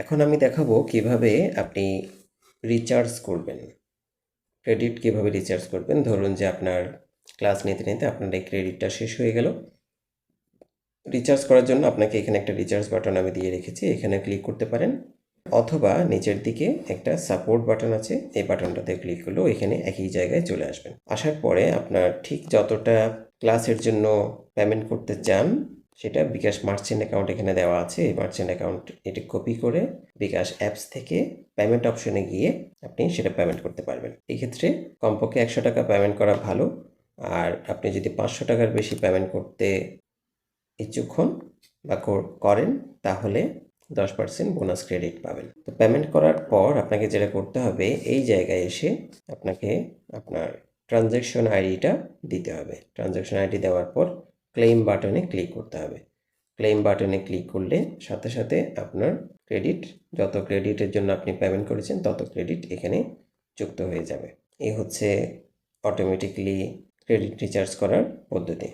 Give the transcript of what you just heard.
এখন আমি দেখাবো কিভাবে আপনি রিচার্জ করবেন। ক্রেডিট কিভাবে রিচার্জ করবেন। ধরুন যে আপনার ক্লাস নিতে নিতে আপনার এই ক্রেডিটটা শেষ হয়ে গেল। রিচার্জ করার জন্য আপনাকে এখানে একটা রিচার্জ বাটন আমি দিয়ে রেখেছি, এখানে ক্লিক করতে পারেন, অথবা নিচের দিকে একটা সাপোর্ট বাটন আছে, এই বাটনটাতে ক্লিক করলেও এখানে একই জায়গায় চলে আসবেন। আসার পরে আপনার ঠিক যতটা ক্লাসের জন্য পেমেন্ট করতে চান সেটা বিকাশ মার্চেন্ট অ্যাকাউন্ট এখানে দেওয়া আছে। এই মার্চেন্ট অ্যাকাউন্ট এটি কপি করে বিকাশ অ্যাপস থেকে পেমেন্ট অপশনে গিয়ে আপনি সেটা পেমেন্ট করতে পারবেন। এই ক্ষেত্রে কমপক্ষে 100 টাকা পেমেন্ট করা ভালো। আর আপনি যদি 500 টাকার বেশি পেমেন্ট করতে ইচ্ছুক হন বা করেন তাহলে 10% বোনাস ক্রেডিট পাবেন। তো পেমেন্ট করার পর আপনাকে যেটা করতে হবে, এই জায়গায় এসে আপনাকে আপনার ট্রানজ্যাকশন আইডিটা দিতে হবে। ট্রানজ্যাকশন আইডি দেওয়ার পর ক্লেম বাটনে ক্লিক করতে হবে। ক্লেম বাটনে ক্লিক করলে সাথে সাথে আপনার ক্রেডিট, যত ক্রেডিটের জন্য আপনি পেমেন্ট করেছেন তত ক্রেডিট এখানে যুক্ত হয়ে যাবে। এই হচ্ছে অটোমেটিকলি ক্রেডিট রিচার্জ করার পদ্ধতি।